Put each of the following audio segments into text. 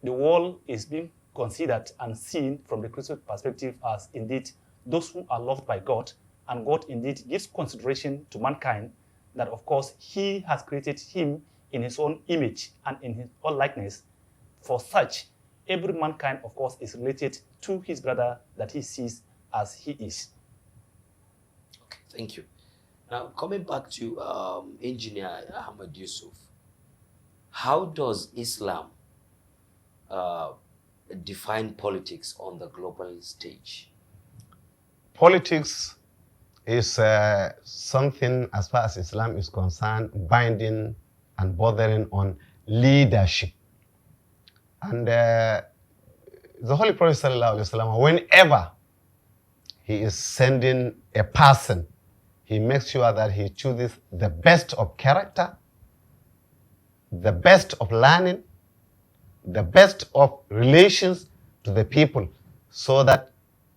The world is being considered and seen from the Christian perspective as indeed those who are loved by God, and God indeed gives consideration to mankind that of course he has created him in his own image and in his own likeness. For such, every mankind of course is related to his brother that he sees as he is. Okay, thank you. Now, coming back to Engineer Ahmed Yusuf, how does Islam define politics on the global stage? Politics is something, as far as Islam is concerned, binding and bordering on leadership. And the Holy Prophet ﷺ, whenever he is sending a person, he makes sure that he chooses the best of character, the best of learning, the best of relations to the people, so that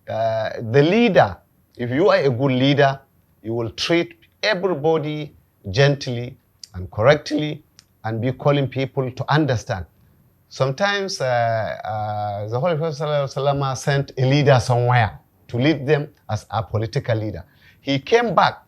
the leader, if you are a good leader, you will treat everybody gently and correctly and be calling people to understand. Sometimes the Holy Prophet ﷺ sent a leader somewhere to lead them as a political leader. He came back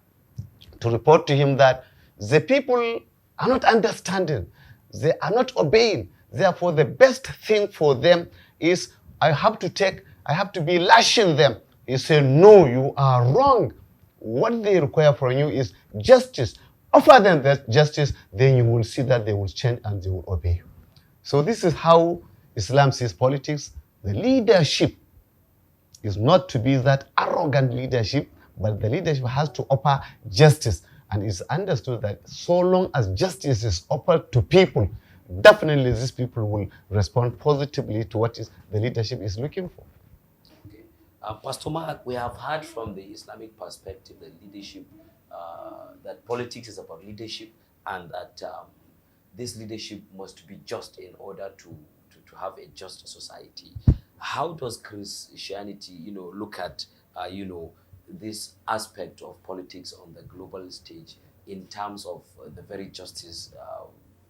to report to him that the people are not understanding, they are not obeying. Therefore, the best thing for them is I have to be lashing them. He said, no, you are wrong. What they require from you is justice. Offer them that justice, then you will see that they will change and they will obey you. So this is how Islam sees politics. The leadership is not to be that arrogant leadership, but the leadership has to offer justice. And it's understood that so long as justice is offered to people, definitely these people will respond positively to what the leadership is looking for. Okay. Pastor Mark, we have heard from the Islamic perspective that leadership, that politics is about leadership, and that this leadership must be just in order to have a just society. How does Christianity, look at, this aspect of politics on the global stage in terms of the very justice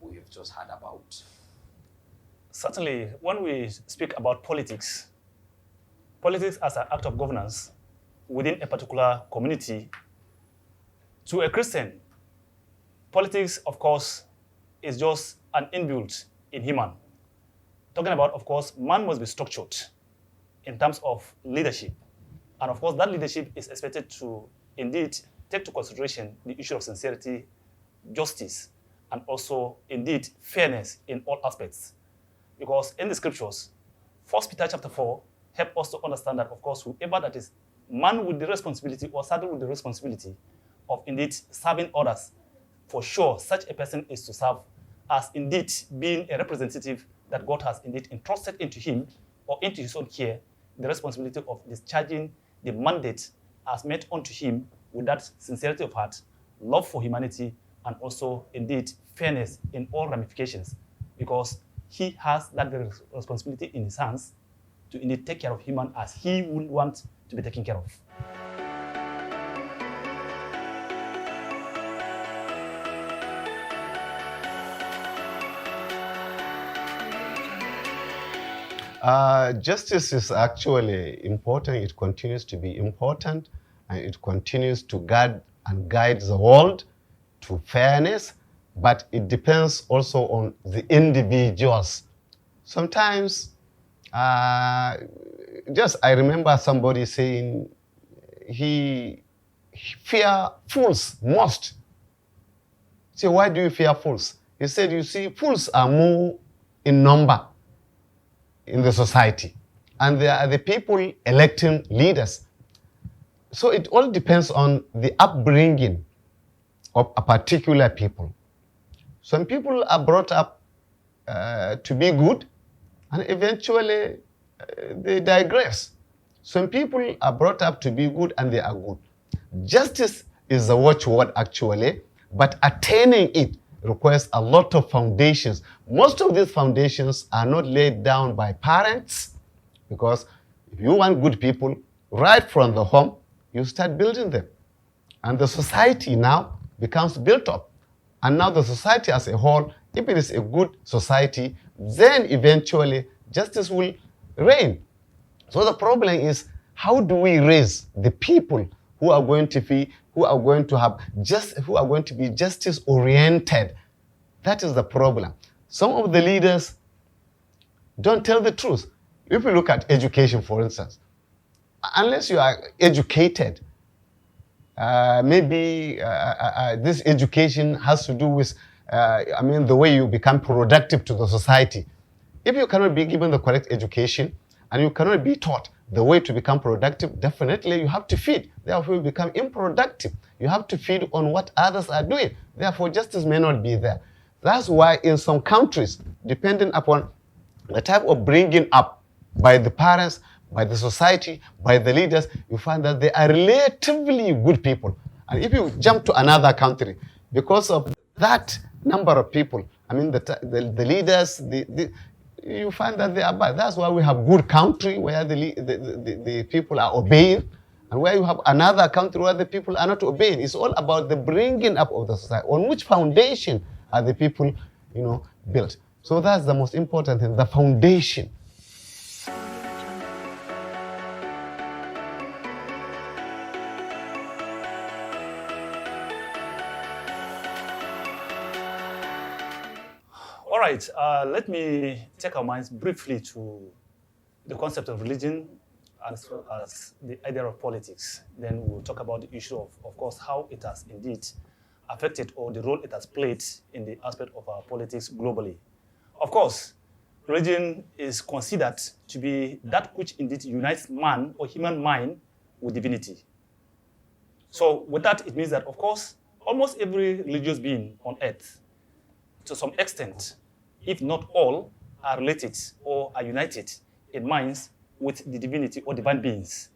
we have just heard about? Certainly, when we speak about politics as an act of governance within a particular community, to a Christian, politics, of course, is just an inbuilt in human. Talking about, of course, man must be structured in terms of leadership. And of course, that leadership is expected to indeed take into consideration the issue of sincerity, justice, and also indeed fairness in all aspects. Because in the scriptures, 1 Peter chapter 4 help us to understand that, of course, whoever that is man with the responsibility or saddled with the responsibility of indeed serving others, for sure, such a person is to serve as indeed being a representative that God has indeed entrusted into him or into his own care, the responsibility of discharging the mandate as met unto him with that sincerity of heart, love for humanity, and also indeed fairness in all ramifications, because he has that very responsibility in his hands to indeed take care of human as he would want to be taken care of. Justice is actually important. It continues to be important, and it continues to guard and guide the world to fairness, but it depends also on the individuals. Sometimes, I remember somebody saying he fear fools most. So why do you fear fools? He said, you see, fools are more in number in the society, and they are the people electing leaders. So it all depends on the upbringing of a particular people. Some people are brought up to be good, and eventually they digress. Some people are brought up to be good, and they are good. Justice is the watchword actually, but attaining it requires a lot of foundations. Most of these foundations are not laid down by parents, because if you want good people, right from the home, you start building them. And the society now becomes built up. And now the society as a whole if it is a good society, then eventually justice will reign. So the problem is, how do we raise the people who are going to be justice oriented? That is the problem. Some of the leaders don't tell the truth. If you look at education, for instance, unless you are educated, this education has to do with, the way you become productive to the society. If you cannot be given the correct education and you cannot be taught the way to become productive, definitely you have to feed. Therefore, you become unproductive. You have to feed on what others are doing. Therefore, justice may not be there. That's why in some countries, depending upon the type of bringing up by the parents, by the society, by the leaders, you find that they are relatively good people. And if you jump to another country, because of that number of people, the leaders, you find that they are bad. That's why we have good country where the people are obeying, and where you have another country where the people are not obeying. It's all about the bringing up of the society. On which foundation are the people, built? So that's the most important thing, the foundation. All right, let me take our minds briefly to the concept of religion as well as the idea of politics. Then we'll talk about the issue of course, how it has indeed affected or the role it has played in the aspect of our politics globally. Of course, religion is considered to be that which indeed unites man or human mind with divinity. So with that, it means that, of course, almost every religious being on earth, to some extent, if not all, are related or are united in minds with the divinity or divine beings.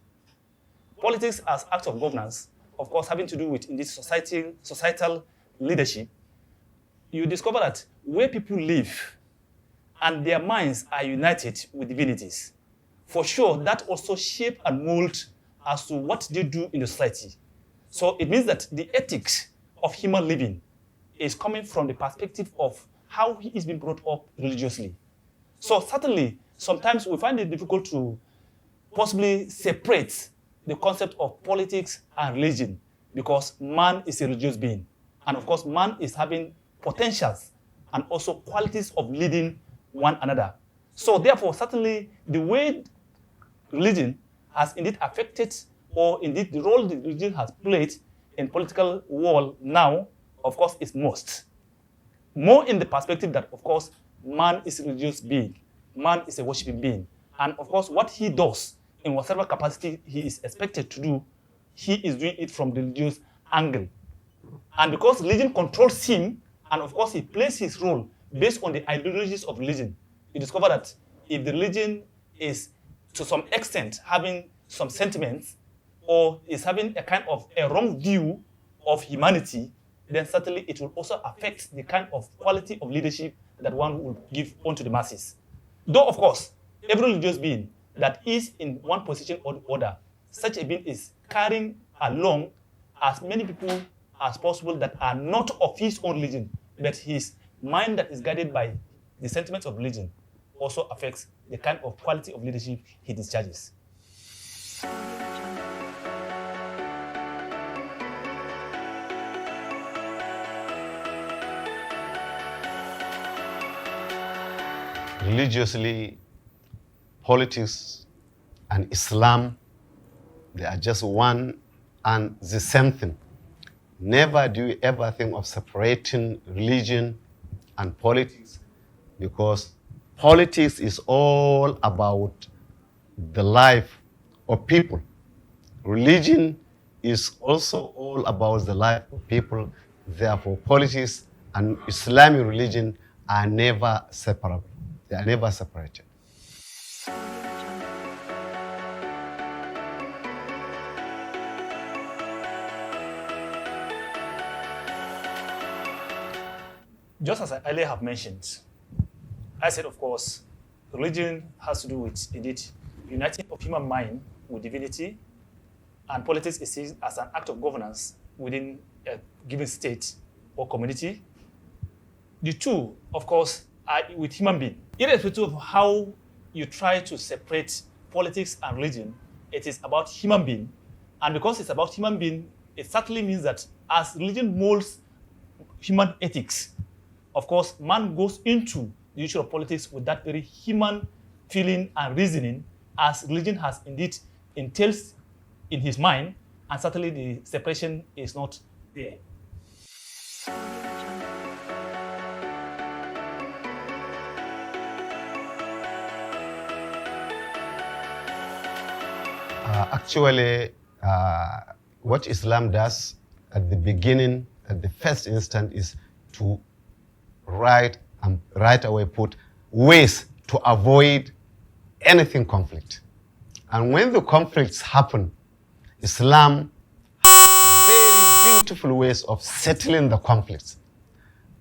Politics as acts of governance, of course, having to do with indeed societal leadership, you discover that where people live and their minds are united with divinities, for sure that also shape and mold as to what they do in the society. So it means that the ethics of human living is coming from the perspective of how he is being brought up religiously. So certainly, sometimes we find it difficult to possibly separate the concept of politics and religion, because man is a religious being. And of course, man is having potentials and also qualities of leading one another. So therefore, certainly, the way religion has indeed affected, or indeed the role the religion has played in political world now, of course, is most. More in the perspective that, of course, man is a religious being. Man is a worshiping being. And of course, what he does, in whatever capacity he is expected to do, he is doing it from the religious angle. And because religion controls him, and of course he plays his role based on the ideologies of religion, you discover that if the religion is to some extent having some sentiments, or is having a kind of a wrong view of humanity, then certainly it will also affect the kind of quality of leadership that one will give onto the masses. Though, of course, every religious being that is in one position or the other, such a being is carrying along as many people as possible that are not of his own religion, but his mind that is guided by the sentiments of religion also affects the kind of quality of leadership he discharges. Religiously, politics and Islam, they are just one and the same thing. Never do you ever think of separating religion and politics, because politics is all about the life of people. Religion is also all about the life of people. Therefore, politics and Islamic religion are never separable. They are never separated. Just as I earlier have mentioned, I said, of course, religion has to do with, indeed, uniting of human mind with divinity, and politics is seen as an act of governance within a given state or community. The two, of course, are with human being. Irrespective of how you try to separate politics and religion, it is about human being. And because it's about human being, it certainly means that as religion molds human ethics, of course, man goes into the issue of politics with that very human feeling and reasoning, as religion has indeed entails in his mind, and certainly the separation is not there. Actually, what Islam does at the beginning, at the first instant, is to right away put ways to avoid anything conflict. And when the conflicts happen, Islam has very beautiful ways of settling the conflicts.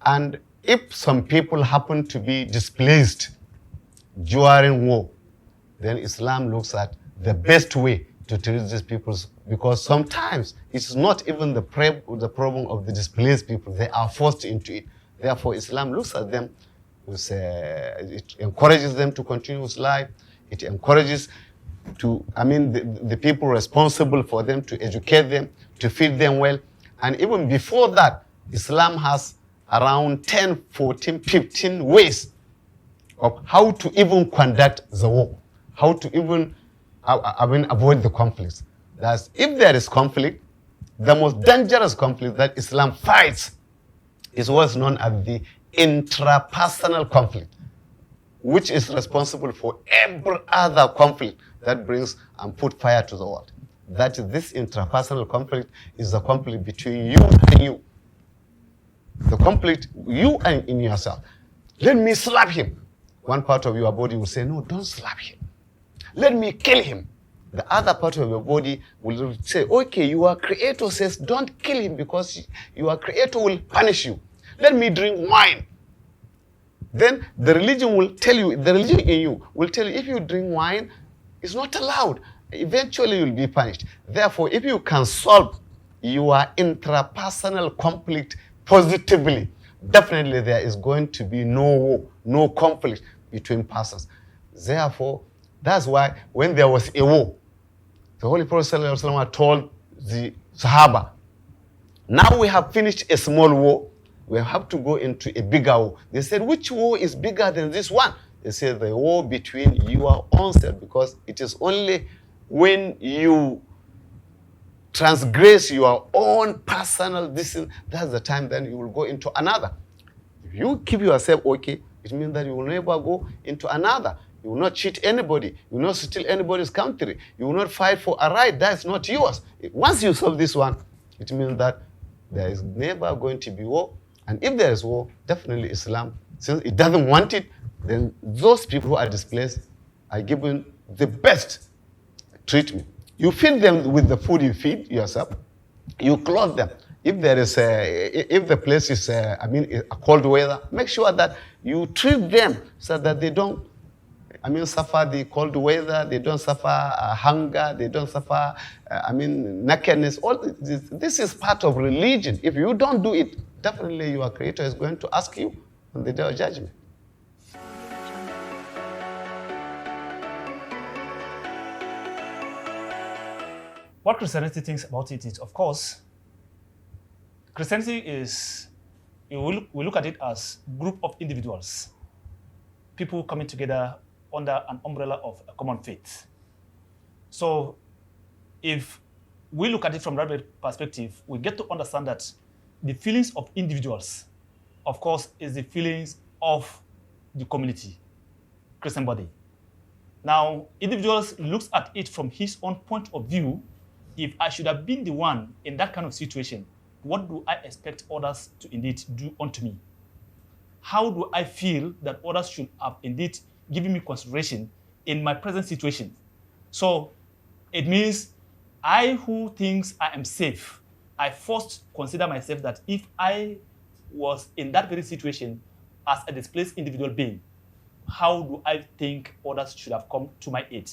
And if some people happen to be displaced during war, then Islam looks at the best way to treat these people, because sometimes it's not even the problem of the displaced people. They are forced into it. Therefore, Islam looks at them, it encourages them to continue with life. It encourages the people responsible for them, to educate them, to feed them well. And even before that, Islam has around 10, 14, 15 ways of how to even conduct the war, how to even avoid the conflicts. That's if there is conflict, the most dangerous conflict that Islam fights is what's known as the intrapersonal conflict, which is responsible for every other conflict that brings and put fire to the world. That is, this intrapersonal conflict is the conflict between you and you. The conflict you and in yourself. Let me slap him. One part of your body will say, no, don't slap him. Let me kill him. The other part of your body will say, okay, your creator says don't kill him because your creator will punish you. Let me drink wine. Then the religion will tell you, the religion in you will tell you, if you drink wine, it's not allowed. Eventually you'll be punished. Therefore, if you can solve your intrapersonal conflict positively, definitely there is going to be no war, no conflict between persons. Therefore, that's why when there was a war, the Holy Prophet ﷺ told the Sahaba, now we have finished a small war, we have to go into a bigger war. They said, which war is bigger than this one? They said, the war between your own self, because it is only when you transgress your own personal decision, that's the time then you will go into another. If you keep yourself okay, it means that you will never go into another. You will not cheat anybody. You will not steal anybody's country. You will not fight for a right that's not yours. Once you solve this one, it means that there is never going to be war. And if there is war, definitely Islam, since it doesn't want it, then those people who are displaced are given the best treatment. You feed them with the food you feed yourself. You clothe them. If there is if the place is a cold weather, make sure that you treat them so that they don't suffer the cold weather, they don't suffer hunger, they don't suffer, nakedness. All this is part of religion. If you don't do it, definitely your Creator is going to ask you on the day of judgment. What Christianity thinks about it is, of course, Christianity is, we look at it as a group of individuals, people coming together under an umbrella of a common faith. So if we look at it from that perspective, we get to understand that the feelings of individuals, of course, is the feelings of the community, Christian body. Now, individuals looks at it from his own point of view. If I should have been the one in that kind of situation, what do I expect others to indeed do unto me? How do I feel that others should have indeed given me consideration in my present situation? So it means I who thinks I am safe, I first consider myself that if I was in that very situation as a displaced individual being, how do I think others should have come to my aid?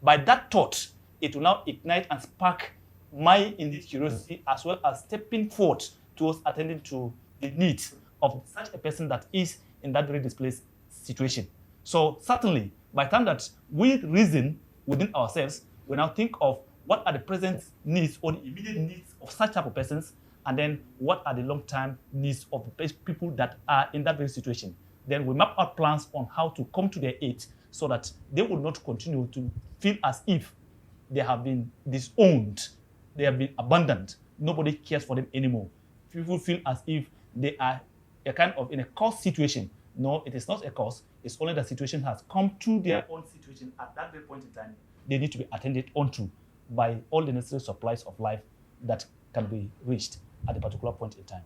By that thought, it will now ignite and spark my indeed curiosity as well as stepping forth towards attending to the needs of such a person that is in that very displaced situation. So certainly, by the time that we reason within ourselves, we now think of what are the present needs or the immediate needs of such type of persons, and then what are the long-term needs of the people that are in that very situation. Then we map out plans on how to come to their aid so that they will not continue to feel as if they have been disowned, they have been abandoned, nobody cares for them anymore. People feel as if they are a kind of in a curse situation. No, it is not a curse. It's only the situation has come to their own situation at that very point in time. They need to be attended onto by all the necessary supplies of life that can be reached at a particular point in time.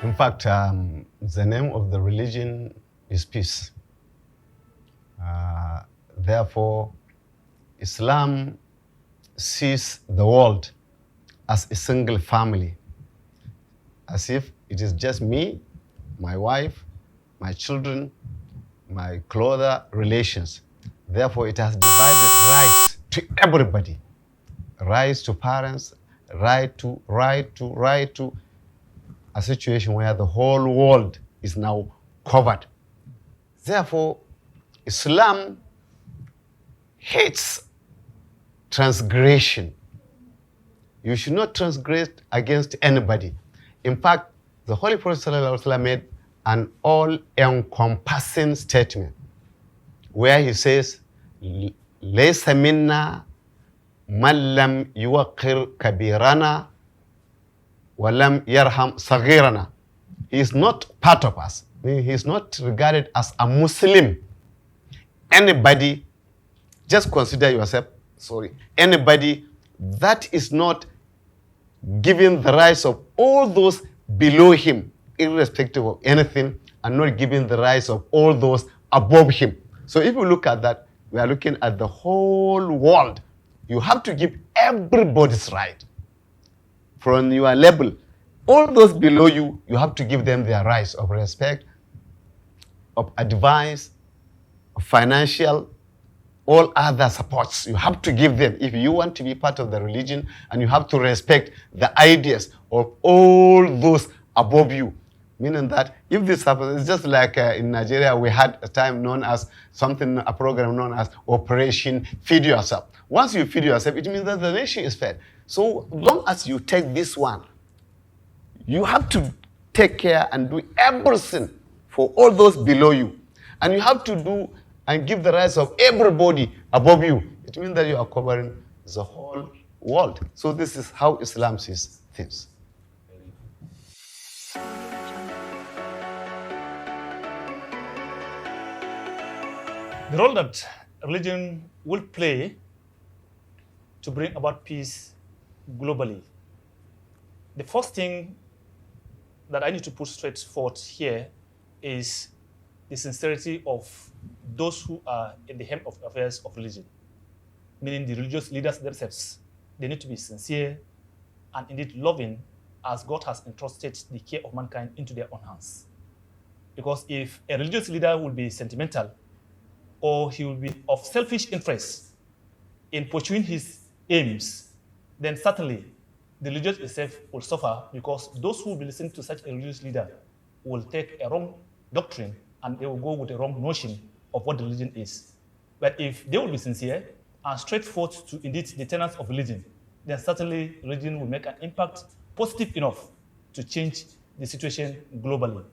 In fact, the name of the religion is peace. Therefore, Islam sees the world as a single family, as if it is just me, my wife, my children, my closer relations. Therefore, it has divided rights to everybody. Rights to parents, right to a situation where the whole world is now covered. Therefore, Islam hates transgression. You should not transgress against anybody. In fact, the Holy Prophet ﷺ made an all-encompassing statement where he says, لَيْسَ مِنَّا مَنْ لَمْ يُوَقِّرْ كَبِيرَنَا وَلَمْ يَرْحَمْ صَغِيرَنَا. He is not part of us. He is not regarded as a Muslim. Anybody, just consider yourself, anybody that is not giving the rights of all those below him, irrespective of anything, and not giving the rights of all those above him. So if you look at that, we are looking at the whole world. You have to give everybody's right. From your level, all those below you, you have to give them their rights of respect, of advice, of financial, all other supports. You have to give them if you want to be part of the religion, and you have to respect the ideas of all those above you. Meaning that if this happens, it's just like in Nigeria, we had a time known as a program known as Operation Feed Yourself. Once you feed yourself, it means that the nation is fed. So long as you take this one, you have to take care and do everything for all those below you. And you have to do and give the rights of everybody above you. It means that you are covering the whole world. So this is how Islam sees things. The role that religion will play to bring about peace globally. The first thing that I need to put straight forward here is the sincerity of those who are in the helm of affairs of religion, meaning the religious leaders themselves. They need to be sincere and indeed loving, as God has entrusted the care of mankind into their own hands. Because if a religious leader will be sentimental, or he will be of selfish interest in pursuing his aims, then certainly the religious itself will suffer, because those who will be listening to such a religious leader will take a wrong doctrine and they will go with a wrong notion of what the religion is. But if they will be sincere and straightforward to indeed the tenets of religion, then certainly religion will make an impact positive enough to change the situation globally.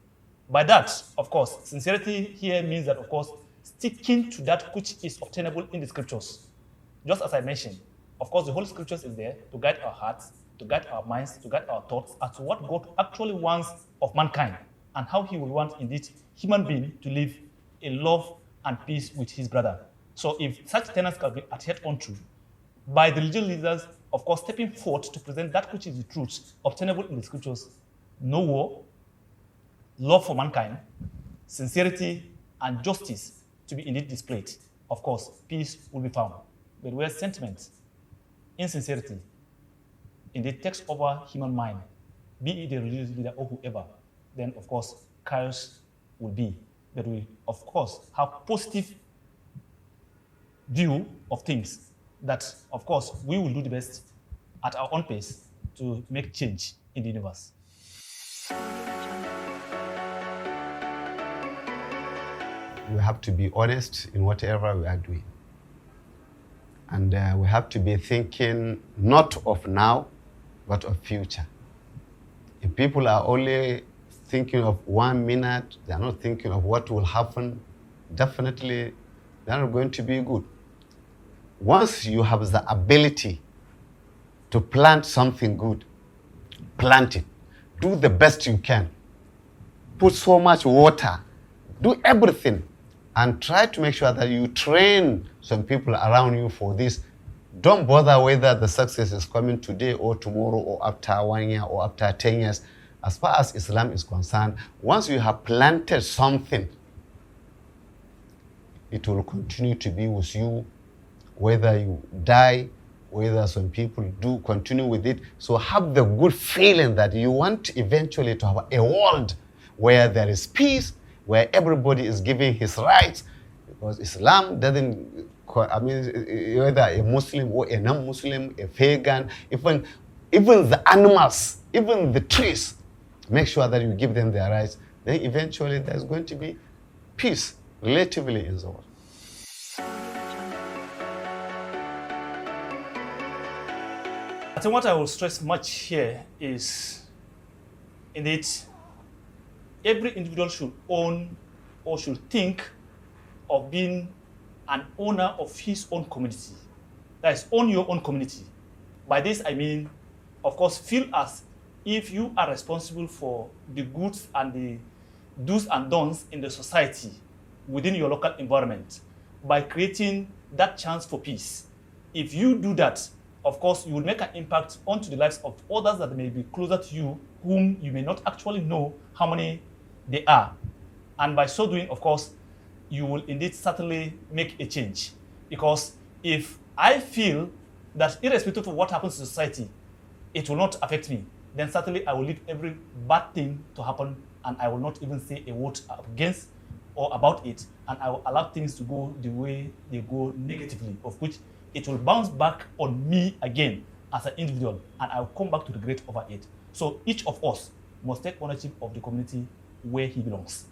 By that, of course, sincerity here means that, of course, sticking to that which is obtainable in the scriptures. Just as I mentioned, of course, the Holy Scriptures is there to guide our hearts, to guide our minds, to guide our thoughts as to what God actually wants of mankind and how he will want, indeed, human being to live in love and peace with his brother. So if such tenets can be adhered onto by the religious leaders, of course, stepping forward to present that which is the truth obtainable in the scriptures, no war, love for mankind, sincerity, and justice to be indeed displayed, of course, peace will be found. But where sentiment, insincerity, indeed takes over human mind, be it a religious leader or whoever, then of course chaos will be. But we, of course, have positive view of things that, of course, we will do the best at our own pace to make change in the universe. We have to be honest in whatever we are doing. And we have to be thinking not of now, but of future. If people are only thinking of 1 minute, they are not thinking of what will happen, definitely they are not going to be good. Once you have the ability to plant something good, plant it. Do the best you can. Put so much water. Do everything. And try to make sure that you train some people around you for this. Don't bother whether the success is coming today or tomorrow or after 1 year or after 10 years. As far as Islam is concerned, once you have planted something, it will continue to be with you, whether you die, whether some people do continue with it. So have the good feeling that you want eventually to have a world where there is peace, where everybody is giving his rights, because Islam doesn't, whether a Muslim or a non-Muslim, a pagan, even the animals, even the trees, make sure that you give them their rights. Then eventually there's going to be peace, relatively, in the world. I think what I will stress much here is, indeed, every individual should own or should think of being an owner of his own community. That is, own your own community. By this I mean, of course, feel as if you are responsible for the goods and the do's and don'ts in the society within your local environment by creating that chance for peace. If you do that, of course, you will make an impact onto the lives of others that may be closer to you, whom you may not actually know how many they are. And by so doing, of course, you will indeed certainly make a change. Because if I feel that irrespective of what happens to society, it will not affect me, then certainly I will leave every bad thing to happen, and I will not even say a word against or about it, and I will allow things to go the way they go negatively, of which it will bounce back on me again as an individual, and I will come back to regret over it. So each of us must take ownership of the community where he belongs.